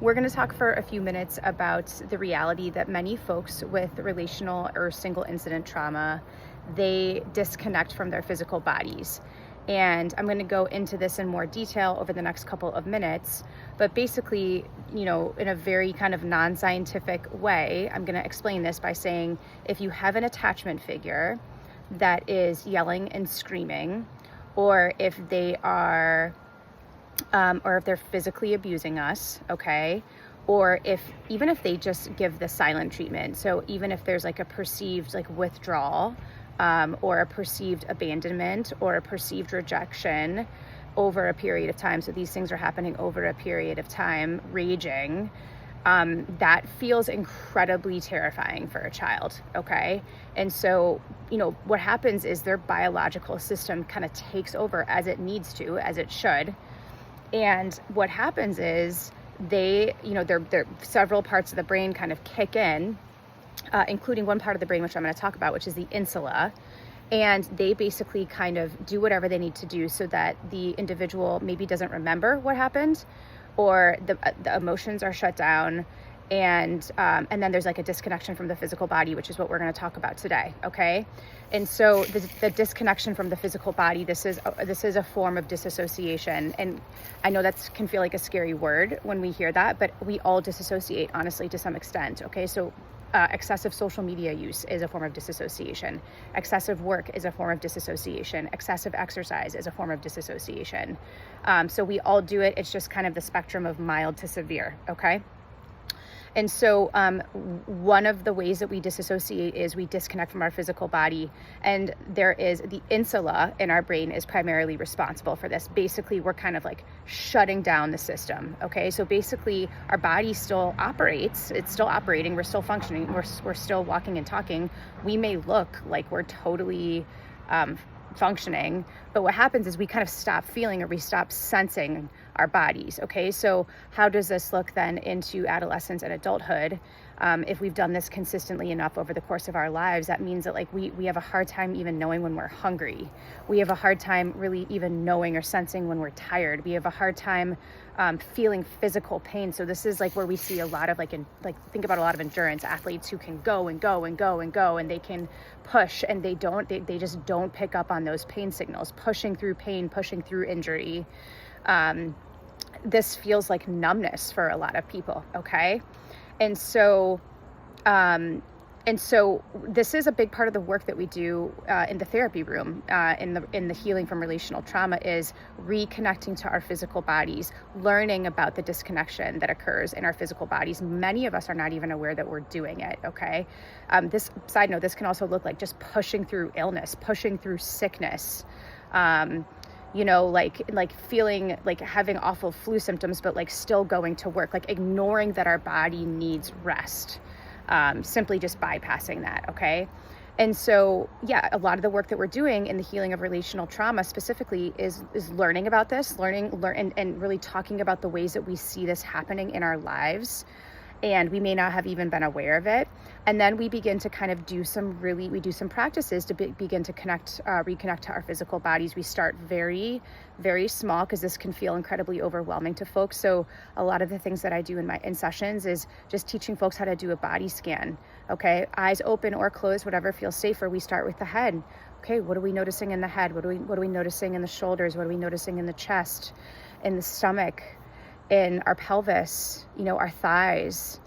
We're going to talk for a few minutes about the reality that many folks with relational or single incident trauma, they disconnect from their physical bodies. And I'm going to go into this in more detail over the next couple of minutes. But basically, in a very kind of non-scientific way, I'm going to explain this by saying if you have an attachment figure that is yelling and screaming, or if they are or if they're physically abusing us, okay? Or even if they just give the silent treatment. So even if there's like a perceived like withdrawal, or a perceived abandonment or a perceived rejection over a period of time. So these things are happening over a period of time, raging. That feels incredibly terrifying for a child, okay? And so, what happens is their biological system kind of takes over as it needs to, as it should. And what happens is there several parts of the brain kind of kick in, including one part of the brain, which I'm going to talk about, which is the insula. And they basically kind of do whatever they need to do so that the individual maybe doesn't remember what happened, or the emotions are shut down. And then there's like a disconnection from the physical body, which is what we're going to talk about today. Okay. And so the disconnection from the physical body, this is a form of disassociation. And I know that can feel like a scary word when we hear that, but we all disassociate, honestly, to some extent. Okay. So excessive social media use is a form of disassociation. Excessive work is a form of disassociation. Excessive exercise is a form of disassociation. So we all do it. It's just kind of the spectrum of mild to severe. Okay. And so one of the ways that we disassociate is we disconnect from our physical body. And there is the insula in our brain is primarily responsible for this. Basically, we're kind of like shutting down the system. Okay, so basically our body still operates. It's still operating. We're still functioning. We're still walking and talking. We may look like we're totally functioning, but what happens is we kind of stop feeling, or we stop sensing our bodies. Okay, so how does this look then into adolescence and adulthood? If we've done this consistently enough over the course of our lives, that means that like we have a hard time even knowing when we're hungry. We have a hard time really even knowing or sensing when we're tired. We have a hard time feeling physical pain. So this is like where we see a lot of think about a lot of endurance athletes who can go and go and go and go, and they can push, and they just don't pick up on those pain signals, pushing through pain, pushing through injury. This feels like numbness for a lot of people. Okay. And so this is a big part of the work that we do in the therapy room, in the healing from relational trauma, is reconnecting to our physical bodies, learning about the disconnection that occurs in our physical bodies. Many of us are not even aware that we're doing it. Okay. This side note, this can also look like just pushing through illness, pushing through sickness. Like feeling like having awful flu symptoms, but like still going to work, like ignoring that our body needs rest, simply just bypassing that. Okay. And so, yeah, a lot of the work that we're doing in the healing of relational trauma specifically is learning about this, and really talking about the ways that we see this happening in our lives. And we may not have even been aware of it. And then we begin to kind of do some practices to begin to reconnect to our physical bodies. We start very, very small, because this can feel incredibly overwhelming to folks. So a lot of the things that I do in sessions is just teaching folks how to do a body scan. Okay, eyes open or closed, whatever feels safer. We start with the head. Okay, what are we noticing in the head? What are we noticing in the shoulders? What are we noticing in the chest, in the stomach, in our pelvis, our thighs,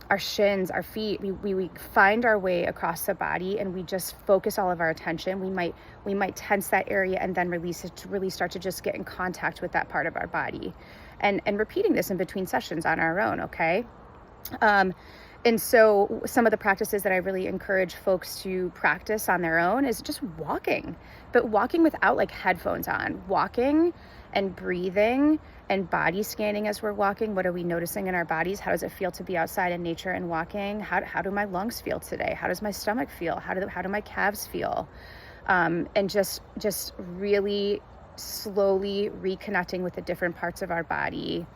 our shins, our feet? We find our way across the body, and we just focus all of our attention. We might tense that area and then release it to really start to just get in contact with that part of our body, and repeating this in between sessions on our own. Okay. And so some of the practices that I really encourage folks to practice on their own is just walking, but walking without like headphones on, walking and breathing and body scanning as we're walking. What are we noticing in our bodies? How does it feel to be outside in nature and walking? How do my lungs feel today? How does my stomach feel? How do my calves feel? And just really slowly reconnecting with the different parts of our body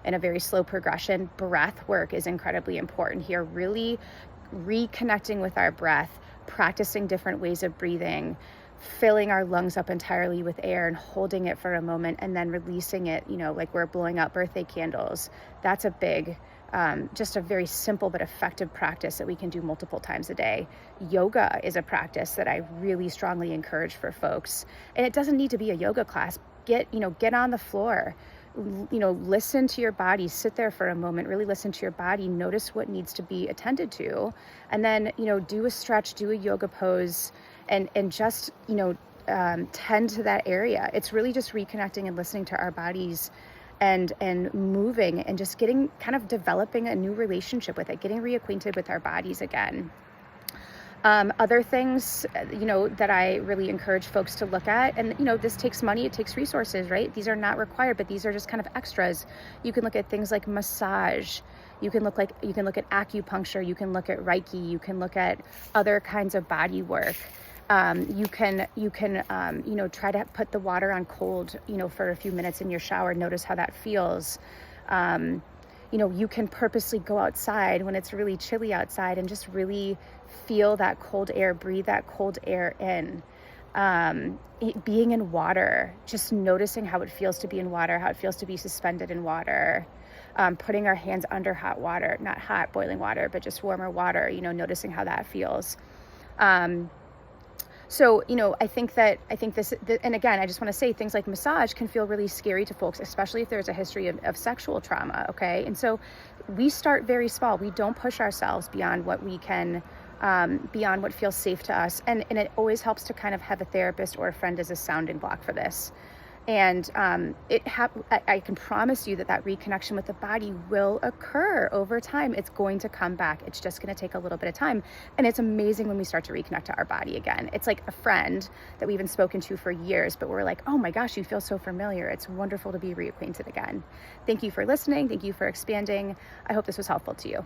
in a very slow progression. Breath work is incredibly important here. Really reconnecting with our breath, practicing different ways of breathing, filling our lungs up entirely with air and holding it for a moment and then releasing it, like we're blowing out birthday candles. That's a big, just a very simple but effective practice that we can do multiple times a day. Yoga is a practice that I really strongly encourage for folks. And it doesn't need to be a yoga class. Get on the floor, listen to your body, sit there for a moment, really listen to your body, notice what needs to be attended to, and then, do a stretch, do a yoga pose, and just, tend to that area. It's really just reconnecting and listening to our bodies and moving and just kind of developing a new relationship with it, getting reacquainted with our bodies again. Other things, that I really encourage folks to look at, and, this takes money, it takes resources, right? These are not required, but these are just kind of extras. You can look at things like massage. You can look at acupuncture. You can look at Reiki. You can look at other kinds of body work. You can try to put the water on cold, for a few minutes in your shower. Notice how that feels. You can purposely go outside when it's really chilly outside and just really feel that cold air, breathe that cold air in. Being in water, just noticing how it feels to be in water, how it feels to be suspended in water. Putting our hands under hot water, not hot boiling water, but just warmer water, noticing how that feels. So, I think this, and again, I just want to say things like massage can feel really scary to folks, especially if there's a history of sexual trauma. Okay. And so we start very small. We don't push ourselves beyond what we can, beyond what feels safe to us. And it always helps to kind of have a therapist or a friend as a sounding block for this. And I can promise you that reconnection with the body will occur over time. It's going to come back. It's just going to take a little bit of time. And it's amazing when we start to reconnect to our body again. It's like a friend that we've been spoken to for years, but we're like, oh my gosh, you feel so familiar. It's wonderful to be reacquainted again. Thank you for listening. Thank you for expanding. I hope this was helpful to you.